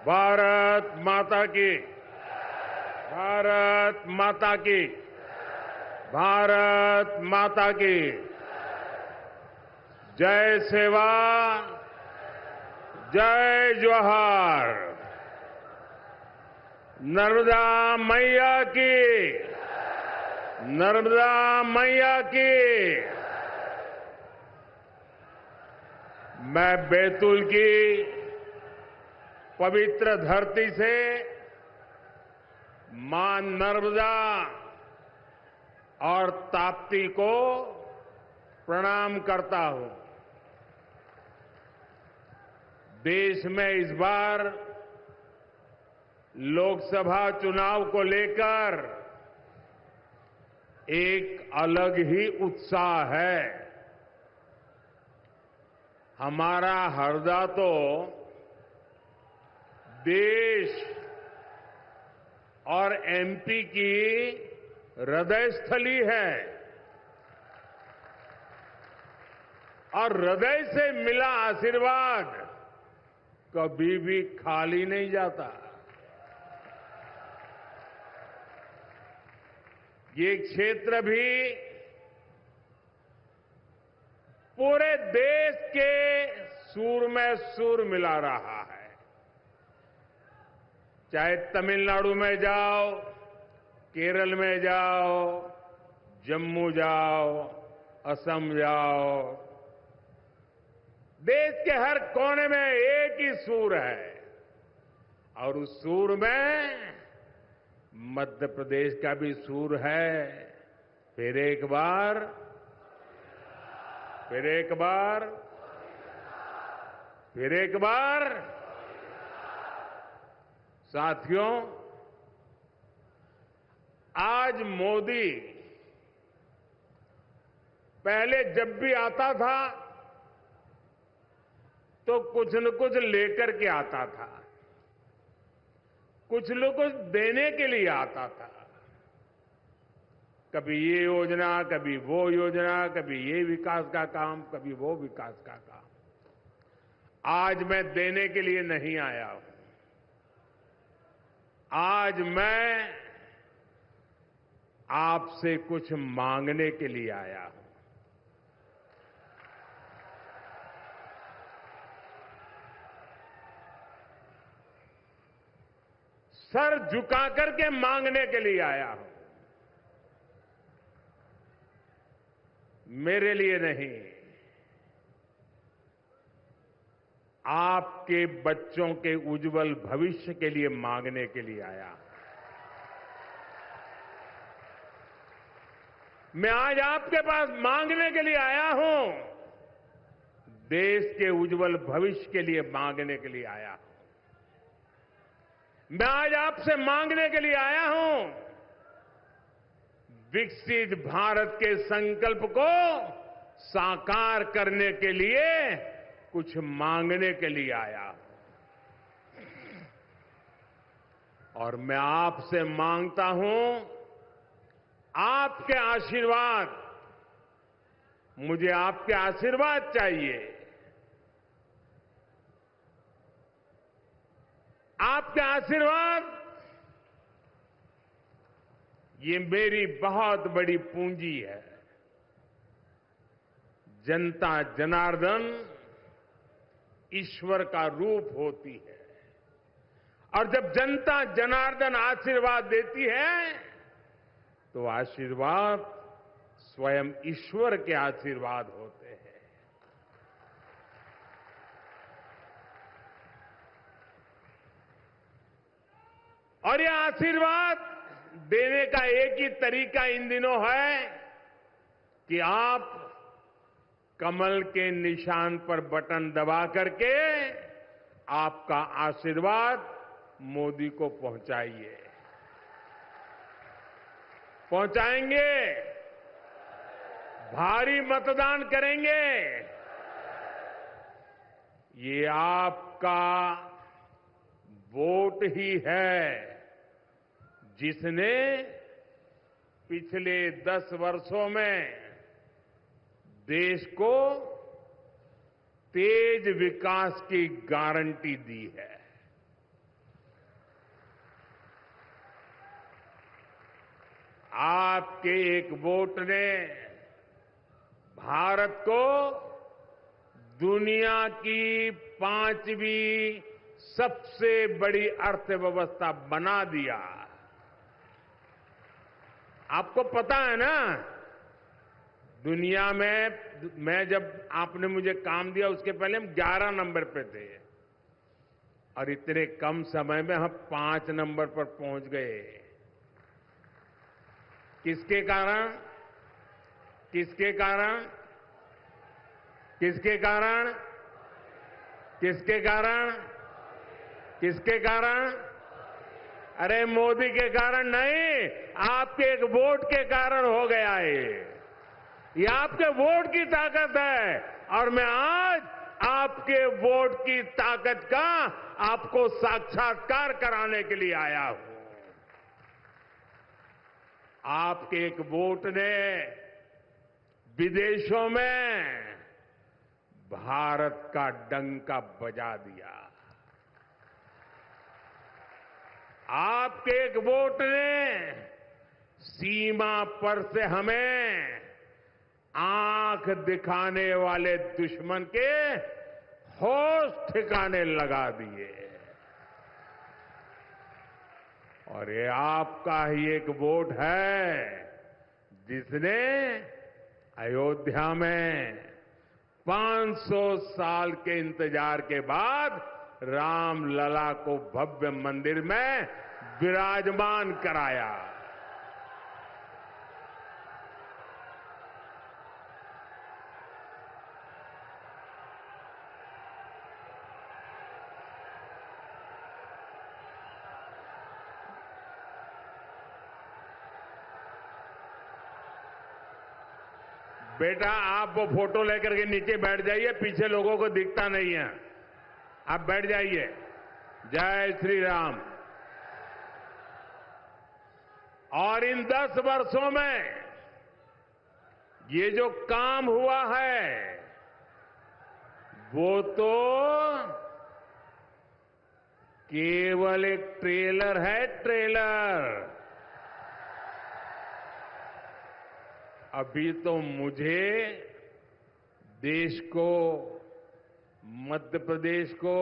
भारत माता की। भारत माता की। भारत माता की। जय सेवा, जय जोहार। नर्मदा मैया की। नर्मदा मैया की। मैं बैतूल की पवित्र धरती से मां नर्मदा और ताप्ती को प्रणाम करता हूं। देश में इस बार लोकसभा चुनाव को लेकर एक अलग ही उत्साह है। हमारा हरदा तो देश और एमपी की हृदय स्थली है और हृदय से मिला आशीर्वाद कभी भी खाली नहीं जाता। ये क्षेत्र भी पूरे देश के सुर में सुर मिला रहा है। चाहे तमिलनाडु में जाओ, केरल में जाओ, जम्मू जाओ, असम जाओ, देश के हर कोने में एक ही सुर है और उस सुर में मध्य प्रदेश का भी सुर है। फिर एक बार, फिर एक बार, फिर एक बार। साथियों, आज मोदी पहले जब भी आता था तो कुछ न कुछ लेकर के आता था, कुछ न कुछ देने के लिए आता था। कभी ये योजना, कभी वो योजना, कभी ये विकास का काम, कभी वो विकास का काम। आज मैं देने के लिए नहीं आया हूं। आज मैं आपसे कुछ मांगने के लिए आया हूं। सर झुका करके मांगने के लिए आया हूं। मेरे लिए नहीं, आपके बच्चों के उज्जवल भविष्य के लिए मांगने के लिए आया हूं। मैं आज आपके पास मांगने के लिए आया हूं। देश के उज्जवल भविष्य के लिए मांगने के लिए आया हूं। मैं आज आपसे मांगने के लिए आया हूं विकसित भारत के संकल्प को साकार करने के लिए कुछ मांगने के लिए आया हूं। और मैं आपसे मांगता हूं आपके आशीर्वाद। मुझे आपके आशीर्वाद चाहिए। आपके आशीर्वाद ये मेरी बहुत बड़ी पूंजी है। जनता जनार्दन ईश्वर का रूप होती है और जब जनता जनार्दन आशीर्वाद देती है तो आशीर्वाद स्वयं ईश्वर के आशीर्वाद होते हैं। और यह आशीर्वाद देने का एक ही तरीका इन दिनों है कि आप कमल के निशान पर बटन दबा करके आपका आशीर्वाद मोदी को पहुंचाइए। पहुंचाएंगे, भारी मतदान करेंगे। ये आपका वोट ही है जिसने पिछले 10 वर्षों में देश को तेज विकास की गारंटी दी है। आपके एक वोट ने भारत को दुनिया की 5वीं सबसे बड़ी अर्थव्यवस्था बना दिया। आपको पता है ना, दुनिया में मैं जब आपने मुझे काम दिया उसके पहले हम 11 नंबर पे थे और इतने कम समय में हम 5 नंबर पर पहुंच गए। किसके कारण? किसके कारण? किसके कारण? किसके कारण? किसके कारण? अरे मोदी के कारण नहीं, आपके एक वोट के कारण हो गया है। ये आपके वोट की ताकत है और मैं आज आपके वोट की ताकत का आपको साक्षात्कार कराने के लिए आया हूं। आपके एक वोट ने विदेशों में भारत का डंका बजा दिया। आपके एक वोट ने सीमा पर से हमें आंख दिखाने वाले दुश्मन के होश ठिकाने लगा दिए। और ये आपका ही एक वोट है जिसने अयोध्या में 500 साल के इंतजार के बाद रामलला को भव्य मंदिर में विराजमान कराया। बेटा आप वो फोटो लेकर के नीचे बैठ जाइए, पीछे लोगों को दिखता नहीं है। आप बैठ जाइए। जय श्री राम। और इन 10 वर्षों में ये जो काम हुआ है वो तो केवल एक ट्रेलर है, ट्रेलर। अभी तो मुझे देश को, मध्य प्रदेश को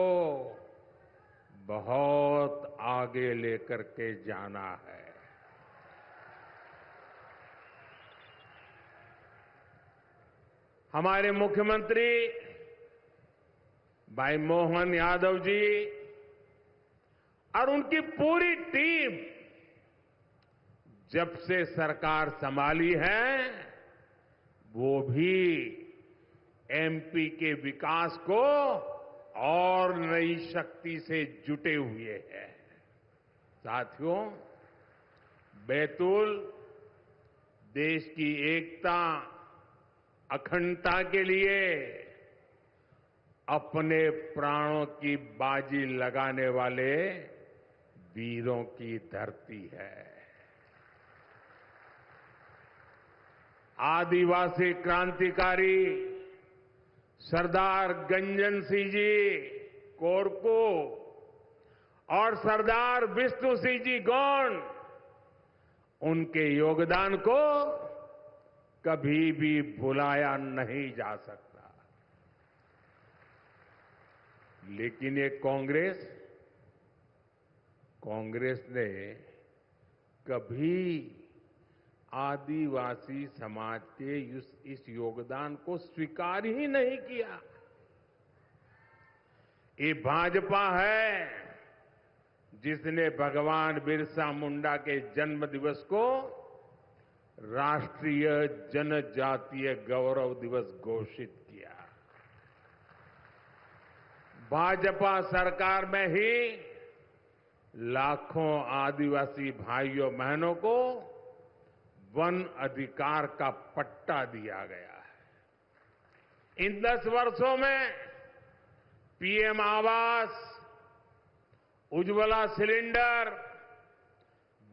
बहुत आगे लेकर के जाना है। हमारे मुख्यमंत्री भाई मोहन यादव जी और उनकी पूरी टीम जब से सरकार संभाली है वो भी एमपी के विकास को और नई शक्ति से जुटे हुए हैं। साथियों, बैतूल देश की एकता, अखंडता के लिए अपने प्राणों की बाजी लगाने वाले वीरों की धरती है। आदिवासी क्रांतिकारी सरदार गंजन सिंह जी कोरको और सरदार विष्णु सिंह जी गौंड, उनके योगदान को कभी भी भुलाया नहीं जा सकता। लेकिन ये कांग्रेस ने कभी आदिवासी समाज के इस योगदान को स्वीकार ही नहीं किया। ये भाजपा है जिसने भगवान बिरसा मुंडा के जन्म दिवस को राष्ट्रीय जनजातीय गौरव दिवस घोषित किया। भाजपा सरकार में ही लाखों आदिवासी भाइयों बहनों को वन अधिकार का पट्टा दिया गया है। इन 10 वर्षों में पीएम आवास, उज्ज्वला सिलेंडर,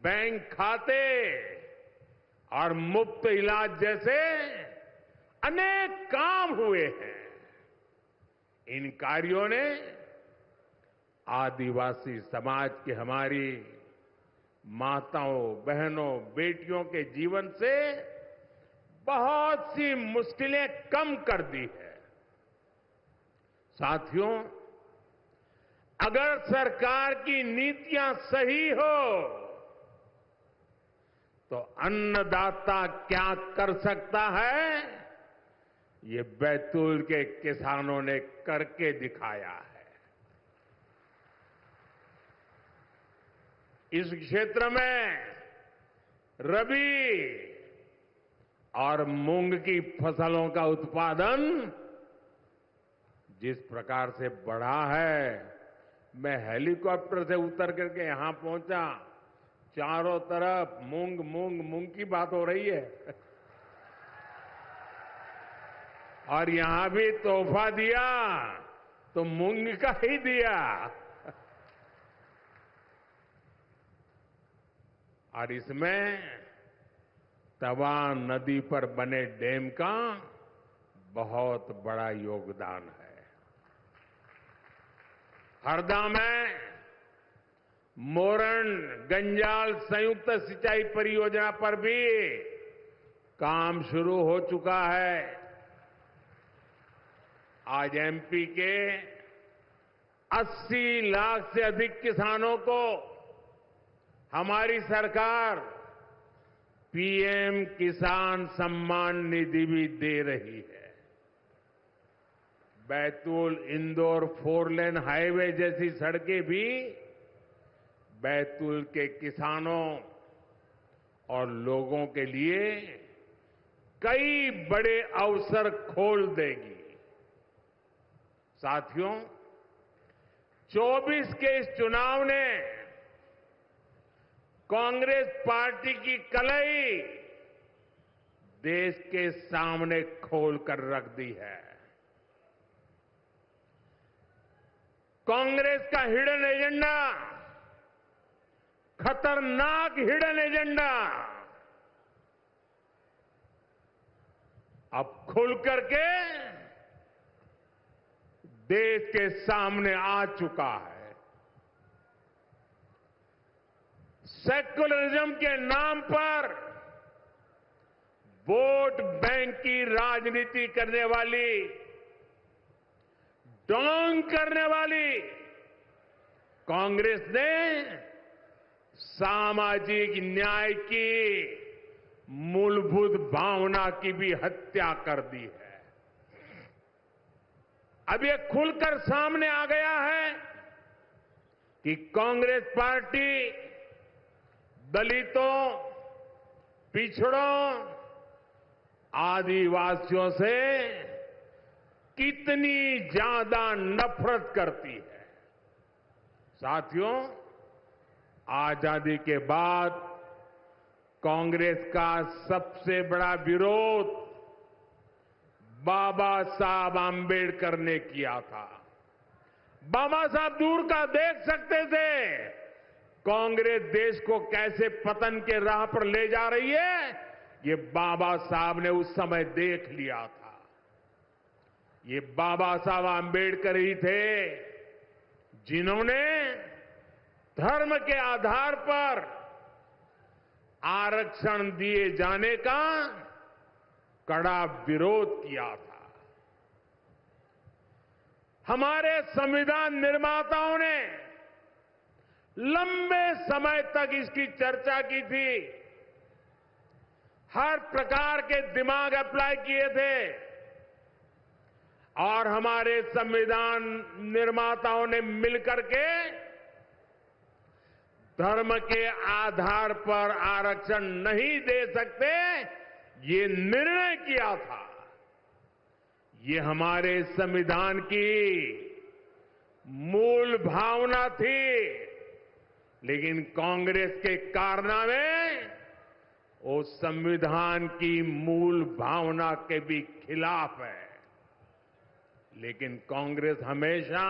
बैंक खाते और मुफ्त इलाज जैसे अनेक काम हुए हैं। इन कार्यों ने आदिवासी समाज की हमारी माताओं, बहनों, बेटियों के जीवन से बहुत सी मुश्किलें कम कर दी है। साथियों, अगर सरकार की नीतियां सही हो तो अन्नदाता क्या कर सकता है, ये बैतूल के किसानों ने करके दिखाया है। इस क्षेत्र में रबी और मूंग की फसलों का उत्पादन जिस प्रकार से बढ़ा है, मैं हेलीकॉप्टर से उतर करके यहां पहुंचा, चारों तरफ मूंग मूंग मूंग की बात हो रही है। और यहां भी तोहफा दिया तो मूंग का ही दिया। और इसमें तवा नदी पर बने डैम का बहुत बड़ा योगदान है। हरदा में मोरन गंजाल संयुक्त सिंचाई परियोजना पर भी काम शुरू हो चुका है। आज एमपी के 80 लाख से अधिक किसानों को हमारी सरकार पीएम किसान सम्मान निधि भी दे रही है। बैतूल इंदौर 4 लेन हाईवे जैसी सड़कें भी बैतूल के किसानों और लोगों के लिए कई बड़े अवसर खोल देगी। साथियों, 24 के इस चुनाव ने कांग्रेस पार्टी की कलई देश के सामने खोलकर रख दी है। कांग्रेस का हिडन एजेंडा, खतरनाक हिडन एजेंडा अब खुल करके देश के सामने आ चुका है। सेक्युलरिज्म के नाम पर वोट बैंक की राजनीति करने वाली, डोंग करने वाली कांग्रेस ने सामाजिक न्याय की मूलभूत भावना की भी हत्या कर दी है। अब ये खुलकर सामने आ गया है कि कांग्रेस पार्टी दलितों, पिछड़ों, आदिवासियों से कितनी ज्यादा नफरत करती है। साथियों, आजादी के बाद कांग्रेस का सबसे बड़ा विरोध बाबा साहब आंबेडकर ने किया था। बाबा साहब दूर का देख सकते थे कांग्रेस देश को कैसे पतन के राह पर ले जा रही है, ये बाबा साहब ने उस समय देख लिया था। ये बाबा साहब आंबेडकर ही थे जिन्होंने धर्म के आधार पर आरक्षण दिए जाने का कड़ा विरोध किया था। हमारे संविधान निर्माताओं ने लंबे समय तक इसकी चर्चा की थी, हर प्रकार के दिमाग अप्लाई किए थे और हमारे संविधान निर्माताओं ने मिलकर के धर्म के आधार पर आरक्षण नहीं दे सकते, ये निर्णय किया था। ये हमारे संविधान की मूल भावना थी, लेकिन कांग्रेस के कारनामे वो संविधान की मूल भावना के भी खिलाफ है। लेकिन कांग्रेस हमेशा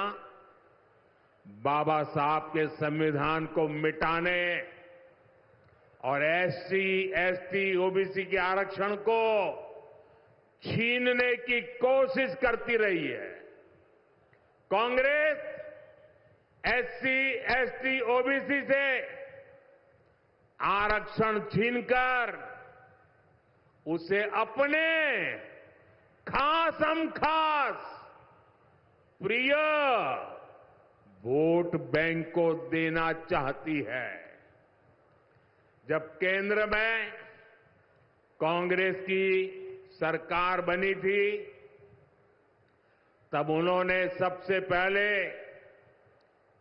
बाबा साहब के संविधान को मिटाने और एससी, एसटी, ओबीसी के आरक्षण को छीनने की कोशिश करती रही है। कांग्रेस एससी, एसटी, ओबीसी से आरक्षण छीनकर उसे अपने खासम खास प्रिय वोट बैंक को देना चाहती है। जब केंद्र में कांग्रेस की सरकार बनी थी, तब उन्होंने सबसे पहले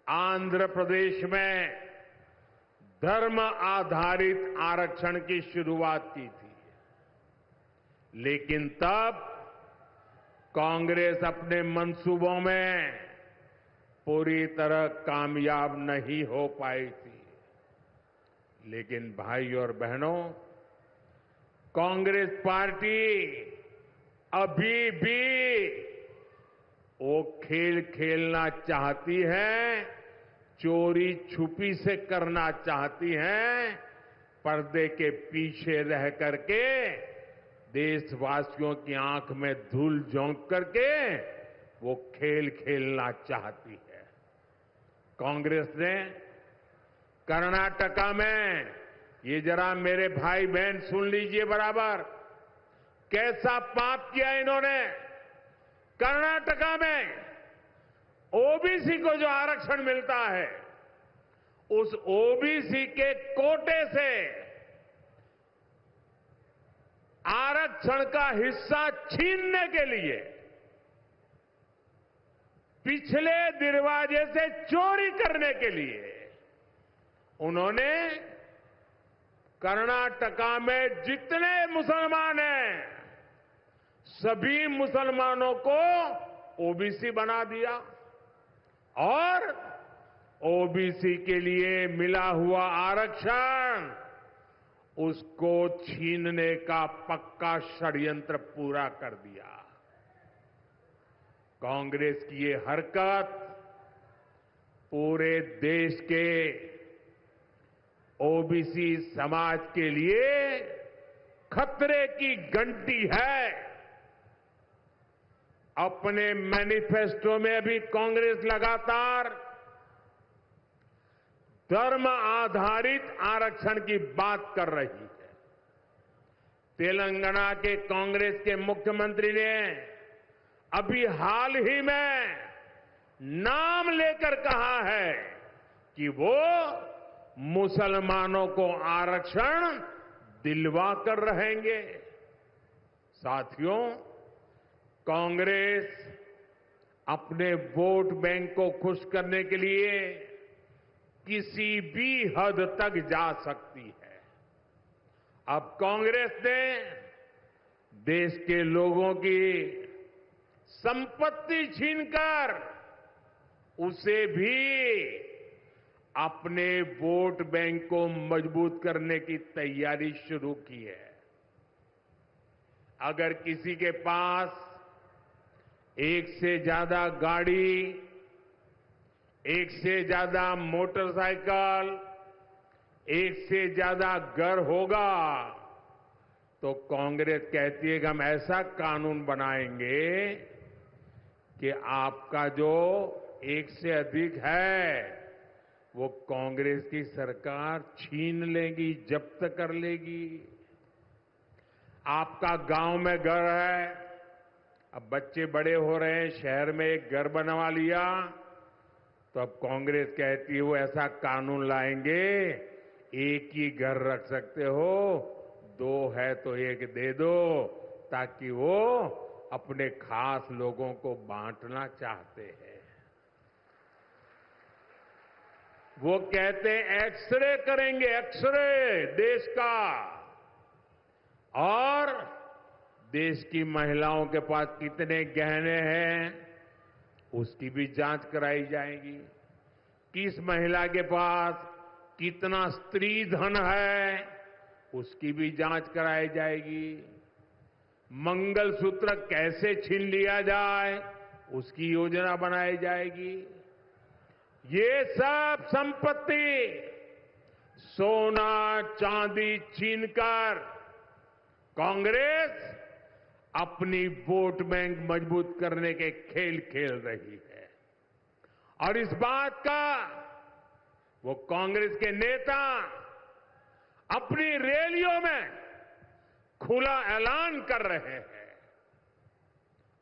आंध्र प्रदेश में धर्म आधारित आरक्षण की शुरुआत की थी। लेकिन तब कांग्रेस अपने मंसूबों में पूरी तरह कामयाब नहीं हो पाई थी। लेकिन भाई और बहनों, कांग्रेस पार्टी अभी भी वो खेल खेलना चाहती है, चोरी छुपी से करना चाहती है, पर्दे के पीछे रह करके देशवासियों की आंख में धूल झोंक करके वो खेल खेलना चाहती है। कांग्रेस ने कर्नाटका में, ये जरा मेरे भाई बहन सुन लीजिए बराबर, कैसा पाप किया इन्होंने। कर्नाटका में ओबीसी को जो आरक्षण मिलता है, उस ओबीसी के कोटे से आरक्षण का हिस्सा छीनने के लिए पिछले दरवाजे से चोरी करने के लिए उन्होंने कर्नाटका में जितने मुसलमान हैं, सभी मुसलमानों को ओबीसी बना दिया और ओबीसी के लिए मिला हुआ आरक्षण उसको छीनने का पक्का षड्यंत्र पूरा कर दिया। कांग्रेस की ये हरकत पूरे देश के ओबीसी समाज के लिए खतरे की घंटी है। अपने मैनिफेस्टो में भी कांग्रेस लगातार धर्म आधारित आरक्षण की बात कर रही है। तेलंगाना के कांग्रेस के मुख्यमंत्री ने अभी हाल ही में नाम लेकर कहा है कि वो मुसलमानों को आरक्षण दिलवा कर रहेंगे। साथियों, कांग्रेस अपने वोट बैंक को खुश करने के लिए किसी भी हद तक जा सकती है। अब कांग्रेस ने देश के लोगों की संपत्ति छीनकर उसे भी अपने वोट बैंक को मजबूत करने की तैयारी शुरू की है। अगर किसी के पास एक से ज्यादा गाड़ी, एक से ज्यादा मोटरसाइकिल, एक से ज्यादा घर होगा, तो कांग्रेस कहती है कि हम ऐसा कानून बनाएंगे कि आपका जो एक से अधिक है वो कांग्रेस की सरकार छीन लेगी, जब्त कर लेगी। आपका गांव में घर है, अब बच्चे बड़े हो रहे हैं, शहर में एक घर बनवा लिया, तो अब कांग्रेस कहती है वो ऐसा कानून लाएंगे, एक ही घर रख सकते हो, दो है तो एक दे दो, ताकि वो अपने खास लोगों को बांटना चाहते हैं। वो कहते हैं एक्सरे करेंगे, एक्सरे देश का, और देश की महिलाओं के पास कितने गहने हैं उसकी भी जांच कराई जाएगी। किस महिला के पास कितना स्त्री धन है उसकी भी जांच कराई जाएगी। मंगलसूत्र कैसे छीन लिया जाए उसकी योजना बनाई जाएगी। ये सब संपत्ति सोना चांदी छीनकर कांग्रेस अपनी वोट बैंक मजबूत करने के खेल खेल रही है। और इस बात का वो कांग्रेस के नेता अपनी रैलियों में खुला ऐलान कर रहे हैं।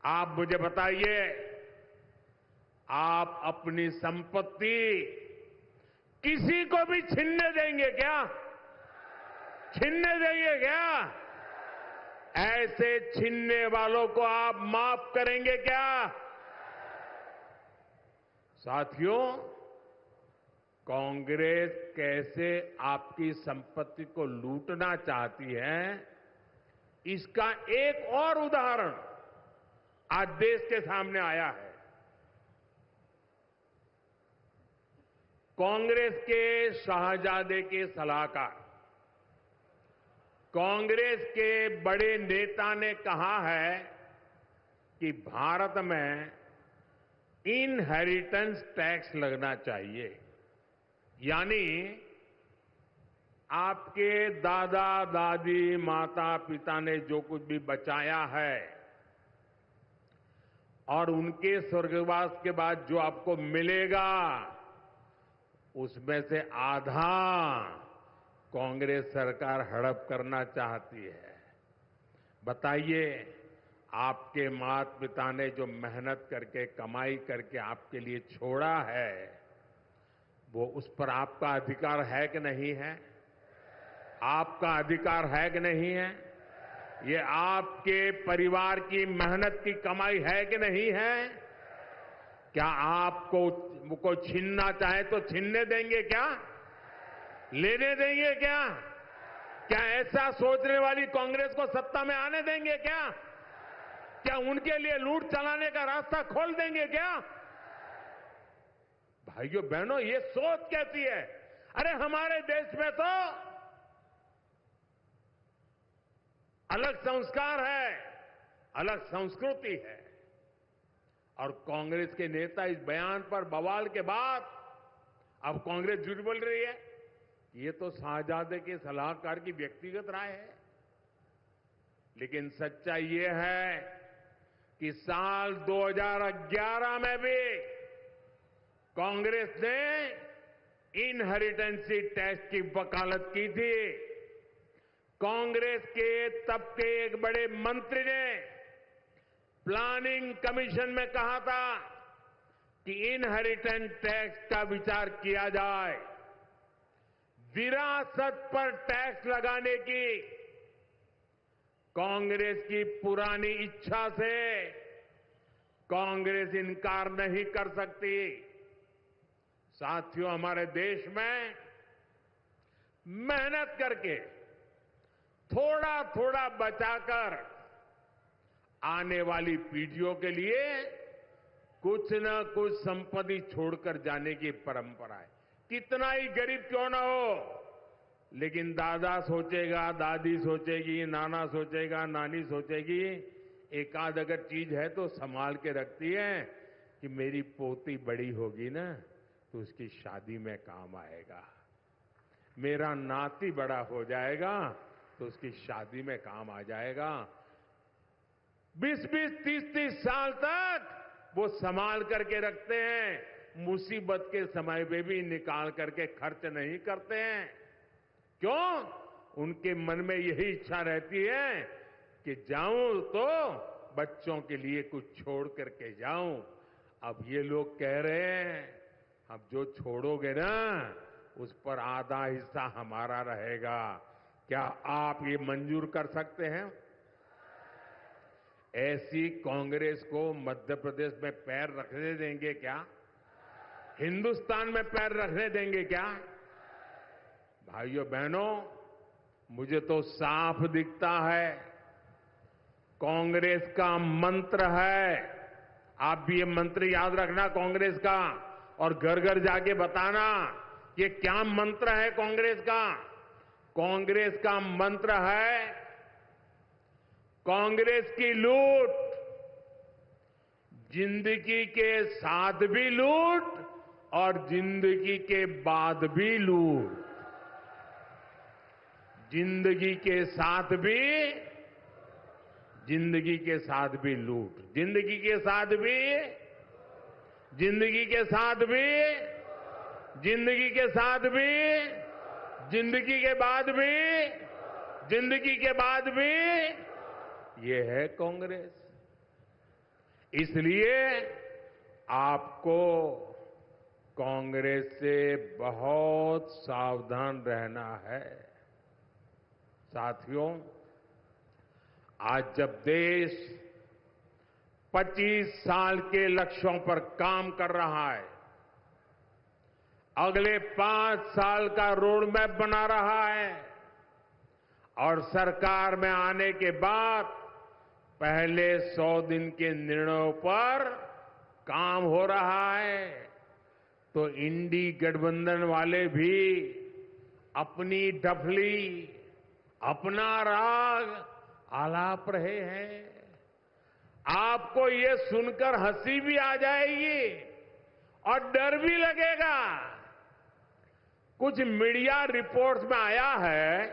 आप मुझे बताइए, आप अपनी संपत्ति किसी को भी छीनने देंगे क्या? छीनने देंगे क्या? ऐसे छीनने वालों को आप माफ करेंगे क्या? साथियों, कांग्रेस कैसे आपकी संपत्ति को लूटना चाहती है, इसका एक और उदाहरण आज देश के सामने आया है। कांग्रेस के शाहजादे के सलाहकार, कांग्रेस के बड़े नेता ने कहा है कि भारत में इनहेरिटेंस टैक्स लगना चाहिए, यानी आपके दादा दादी माता पिता ने जो कुछ भी बचाया है और उनके स्वर्गवास के बाद जो आपको मिलेगा, उसमें से आधा कांग्रेस सरकार हड़प करना चाहती है। बताइए, आपके माता पिता ने जो मेहनत करके कमाई करके आपके लिए छोड़ा है, वो उस पर आपका अधिकार है कि नहीं है? आपका अधिकार है कि नहीं है? ये आपके परिवार की मेहनत की कमाई है कि नहीं है? क्या आपको छीनना चाहे तो छीनने देंगे क्या? लेने देंगे क्या? क्या ऐसा सोचने वाली कांग्रेस को सत्ता में आने देंगे क्या? क्या उनके लिए लूट चलाने का रास्ता खोल देंगे क्या? भाइयों बहनों, ये सोच कैसी है? अरे हमारे देश में तो अलग संस्कार है, अलग संस्कृति है, और कांग्रेस के नेता इस बयान पर बवाल के बाद अब कांग्रेस झूठ बोल रही है। ये तो शाहजादे के सलाहकार की व्यक्तिगत राय है, लेकिन सच्चाई ये है कि साल 2011 में भी कांग्रेस ने इनहेरिटेंस टैक्स की वकालत की थी। कांग्रेस के तब के एक बड़े मंत्री ने प्लानिंग कमीशन में कहा था कि इनहेरिटेंस टैक्स का विचार किया जाए। विरासत पर टैक्स लगाने की कांग्रेस की पुरानी इच्छा से कांग्रेस इनकार नहीं कर सकती। साथियों, हमारे देश में मेहनत करके थोड़ा थोड़ा बचाकर आने वाली पीढ़ियों के लिए कुछ न कुछ संपत्ति छोड़कर जाने की परंपरा है। कितना ही गरीब क्यों ना हो, लेकिन दादा सोचेगा, दादी सोचेगी, नाना सोचेगा, नानी सोचेगी, एक आध अगर चीज है तो संभाल के रखती है कि मेरी पोती बड़ी होगी ना तो उसकी शादी में काम आएगा, मेरा नाती बड़ा हो जाएगा तो उसकी शादी में काम आ जाएगा। 20-20, 30-30 साल तक वो संभाल करके रखते हैं, मुसीबत के समय पे भी निकाल करके खर्च नहीं करते हैं। क्यों? उनके मन में यही इच्छा रहती है कि जाऊं तो बच्चों के लिए कुछ छोड़ करके जाऊं। अब ये लोग कह रहे हैं, अब जो छोड़ोगे ना उस पर आधा हिस्सा हमारा रहेगा। क्या आप ये मंजूर कर सकते हैं? ऐसी कांग्रेस को मध्य प्रदेश में पैर रखने देंगे क्या? हिंदुस्तान में पैर रखने देंगे क्या? भाइयों बहनों, मुझे तो साफ दिखता है, कांग्रेस का मंत्र है, आप भी ये मंत्र याद रखना कांग्रेस का, और घर घर जाके बताना ये क्या मंत्र है कांग्रेस का। कांग्रेस का मंत्र है, कांग्रेस की लूट जिंदगी के साथ भी लूट और जिंदगी के बाद भी लूट। जिंदगी के साथ भी, जिंदगी के साथ भी लूट, जिंदगी के साथ भी, जिंदगी के साथ भी, जिंदगी के साथ भी, जिंदगी के बाद भी, जिंदगी के बाद भी ये है कांग्रेस। इसलिए आपको कांग्रेस से बहुत सावधान रहना है। साथियों, आज जब देश 25 साल के लक्ष्यों पर काम कर रहा है, अगले 5 साल का रोड मैप बना रहा है और सरकार में आने के बाद पहले 100 दिन के निर्णयों पर काम हो रहा है, तो इंडी गठबंधन वाले भी अपनी डफली, अपना राग आलाप रहे हैं। आपको ये सुनकर हंसी भी आ जाएगी और डर भी लगेगा। कुछ मीडिया रिपोर्ट्स में आया है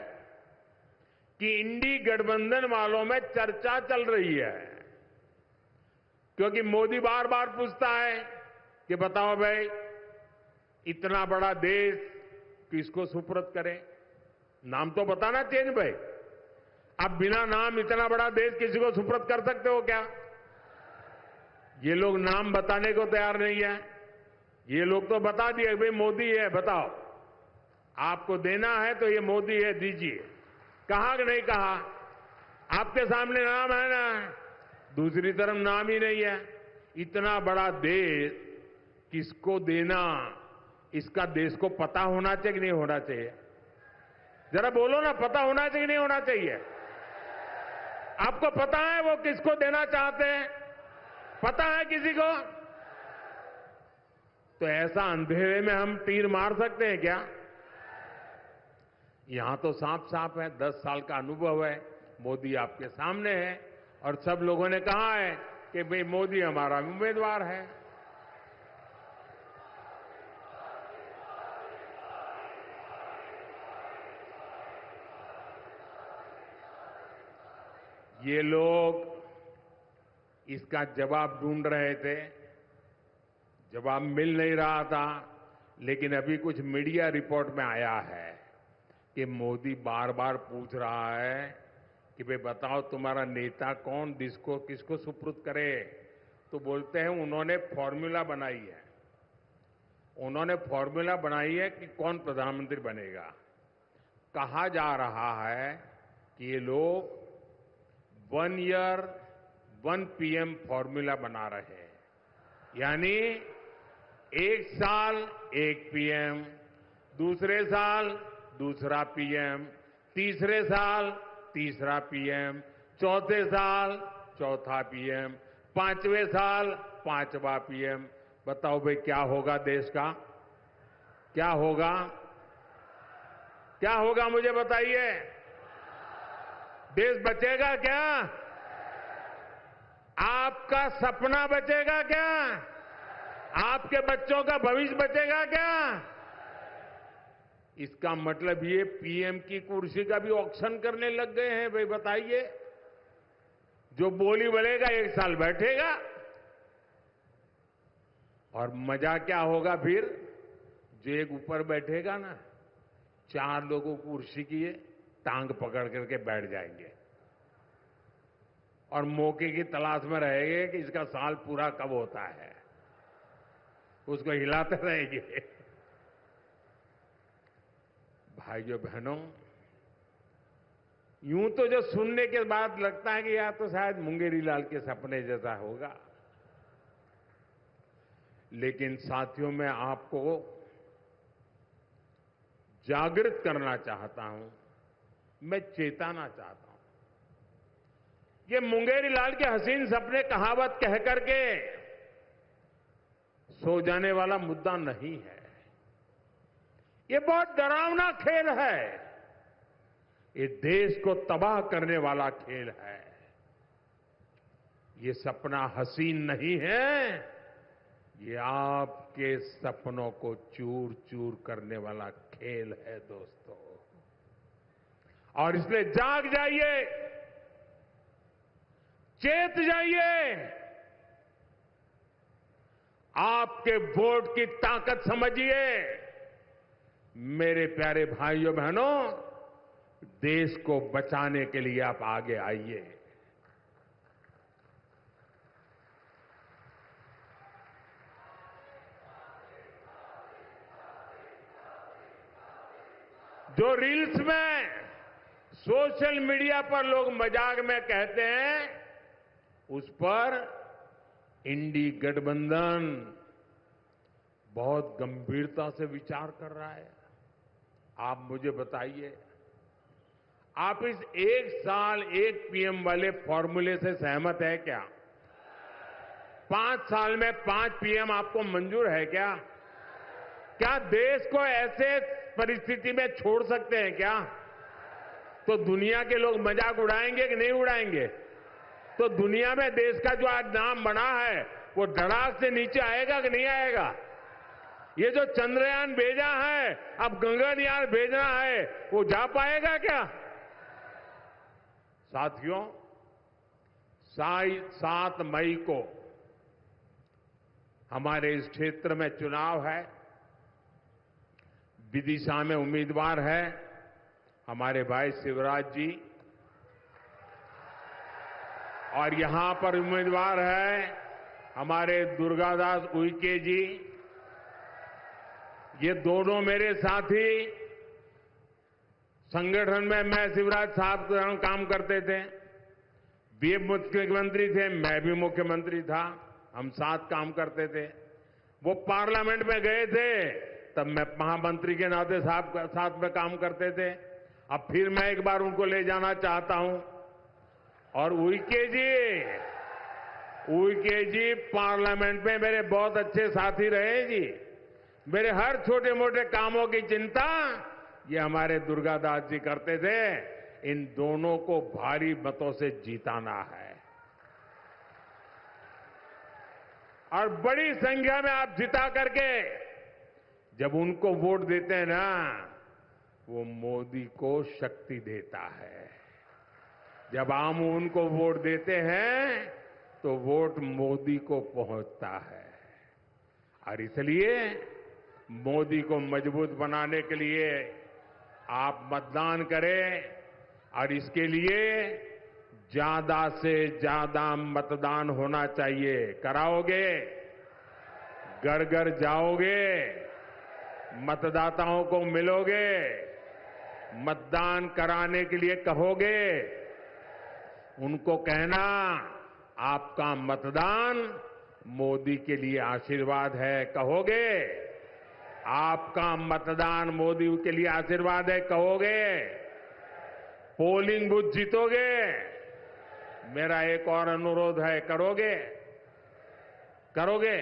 कि इंडी गठबंधन वालों में चर्चा चल रही है, क्योंकि मोदी बार बार पूछता है कि बताओ भाई, इतना बड़ा देश किसको सुपुर्द करें? नाम तो बताना चाहिए भाई। आप बिना नाम इतना बड़ा देश किसी को सुपुर्द कर सकते हो क्या? ये लोग नाम बताने को तैयार नहीं है। ये लोग तो बता दिए भाई मोदी है, बताओ आपको देना है तो ये मोदी है, दीजिए। कहा कि नहीं कहा? आपके सामने नाम है ना, दूसरी तरफ नाम ही नहीं है। इतना बड़ा देश किसको देना, इसका देश को पता होना चाहिए कि नहीं होना चाहिए? जरा बोलो ना, पता होना चाहिए कि नहीं होना चाहिए? आपको पता है वो किसको देना चाहते हैं? पता है किसी को? तो ऐसा अंधेरे में हम तीर मार सकते हैं क्या? यहां तो साफ साफ है, 10 साल का अनुभव है, मोदी आपके सामने है और सब लोगों ने कहा है कि भाई मोदी हमारा उम्मीदवार है। ये लोग इसका जवाब ढूंढ रहे थे, जवाब मिल नहीं रहा था, लेकिन अभी कुछ मीडिया रिपोर्ट में आया है कि मोदी बार बार पूछ रहा है कि भाई बताओ तुम्हारा नेता कौन, किसको किसको सुपुर्द करे? तो बोलते हैं उन्होंने फॉर्मूला बनाई है, उन्होंने फॉर्मूला बनाई है कि कौन प्रधानमंत्री बनेगा। कहा जा रहा है कि ये लोग 1 ईयर 1 PM फॉर्मूला बना रहे हैं, यानी 1 साल 1 PM, दूसरे साल दूसरा PM, तीसरे साल तीसरा PM, चौथे साल चौथा PM, 5वें साल 5वां PM। बताओ भाई क्या होगा देश का? क्या होगा? क्या होगा मुझे बताइए? देश बचेगा क्या? आपका सपना बचेगा क्या? आपके बच्चों का भविष्य बचेगा क्या? इसका मतलब ये PM की कुर्सी का भी ऑक्शन करने लग गए हैं। भाई बताइए, जो बोली बोलेगा 1 साल बैठेगा और मजा क्या होगा फिर? जो एक ऊपर बैठेगा ना, 4 लोगों को कुर्सी की टांग पकड़ करके बैठ जाएंगे और मौके की तलाश में रहेंगे कि इसका साल पूरा कब होता है, उसको हिलाते रहेंगे। भाइयों बहनों, यूं तो जो सुनने के बाद लगता है कि यार तो शायद मुंगेरी लाल के सपने जैसा होगा, लेकिन साथियों मैं आपको जागृत करना चाहता हूं, मैं चेताना चाहता हूं। ये मुंगेरी लाल के हसीन सपने कहावत कह करके सो जाने वाला मुद्दा नहीं है। ये बहुत डरावना खेल है, ये देश को तबाह करने वाला खेल है। ये सपना हसीन नहीं है, ये आपके सपनों को चूर चूर करने वाला खेल है दोस्तों। और इसलिए जाग जाइए, चेत जाइए, आपके वोट की ताकत समझिए। मेरे प्यारे भाइयों बहनों, देश को बचाने के लिए आप आगे आइए। जो रील्स में, सोशल मीडिया पर लोग मजाक में कहते हैं, उस पर इंडी गठबंधन बहुत गंभीरता से विचार कर रहा है। आप मुझे बताइए, आप इस 1 साल 1 पीएम वाले फॉर्मूले से सहमत है क्या? 5 साल में 5 पीएम आपको मंजूर है क्या? क्या देश को ऐसे परिस्थिति में छोड़ सकते हैं क्या? तो दुनिया के लोग मजाक उड़ाएंगे कि नहीं उड़ाएंगे? तो दुनिया में देश का जो आज नाम बना है, वो धड़ाक से नीचे आएगा कि नहीं आएगा? ये जो चंद्रयान भेजा है, अब गगनयान भेजना है, वो जा पाएगा क्या? साथियों, 7 मई को हमारे इस क्षेत्र में चुनाव है। विदिशा में उम्मीदवार है हमारे भाई शिवराज जी, और यहां पर उम्मीदवार है हमारे दुर्गादास उइके जी। ये दोनों मेरे साथी संगठन में, मैं शिवराज साहब के साथ काम करते थे। वे मुख्यमंत्री थे, मैं भी मुख्यमंत्री था, हम साथ काम करते थे। वो पार्लियामेंट में गए थे, तब मैं महामंत्री के नाते साथ में काम करते थे। अब फिर मैं एक बार उनको ले जाना चाहता हूं। और उइके जी पार्लियामेंट में मेरे बहुत अच्छे साथी रहे जी। मेरे हर छोटे मोटे कामों की चिंता ये हमारे दुर्गादास जी करते थे। इन दोनों को भारी मतों से जीताना है, और बड़ी संख्या में आप जिता करके जब उनको वोट देते हैं ना, वो मोदी को शक्ति देता है। जब हम उनको वोट देते हैं तो वोट मोदी को पहुंचता है। और इसलिए मोदी को मजबूत बनाने के लिए आप मतदान करें, और इसके लिए ज्यादा से ज्यादा मतदान होना चाहिए। कराओगे? घर घर जाओगे? मतदाताओं को मिलोगे? मतदान कराने के लिए कहोगे? उनको कहना आपका मतदान मोदी के लिए आशीर्वाद है, कहोगे? आपका मतदान मोदी के लिए आशीर्वाद है, कहोगे? पोलिंग बूथ जीतोगे? मेरा एक और अनुरोध है, करोगे? करोगे?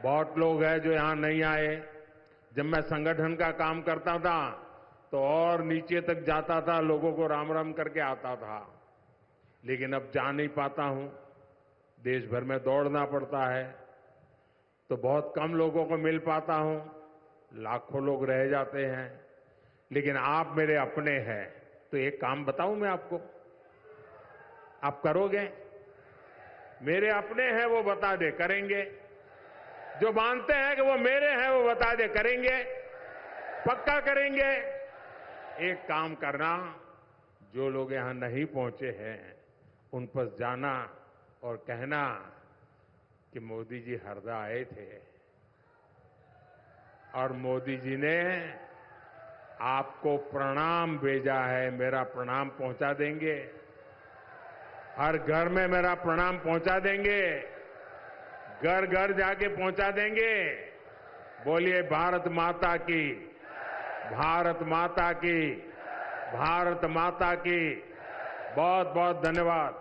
बहुत लोग हैं जो यहां नहीं आए। जब मैं संगठन का काम करता था तो और नीचे तक जाता था, लोगों को राम राम करके आता था। लेकिन अब जा नहीं पाता हूं, देश भर में दौड़ना पड़ता है, तो बहुत कम लोगों को मिल पाता हूं, लाखों लोग रह जाते हैं। लेकिन आप मेरे अपने हैं, तो एक काम बताऊं मैं आपको, आप करोगे? मेरे अपने हैं वो बता दे, करेंगे? जो मानते हैं कि वो मेरे हैं वो बता दे, करेंगे? पक्का करेंगे? एक काम करना, जो लोग यहां नहीं पहुंचे हैं उन पर जाना और कहना कि मोदी जी हरदा आए थे और मोदी जी ने आपको प्रणाम भेजा है, मेरा प्रणाम पहुंचा देंगे। हर घर में मेरा प्रणाम पहुंचा देंगे, घर घर जाके पहुंचा देंगे। बोलिए भारत माता की, भारत माता की, भारत माता की। बहुत बहुत धन्यवाद।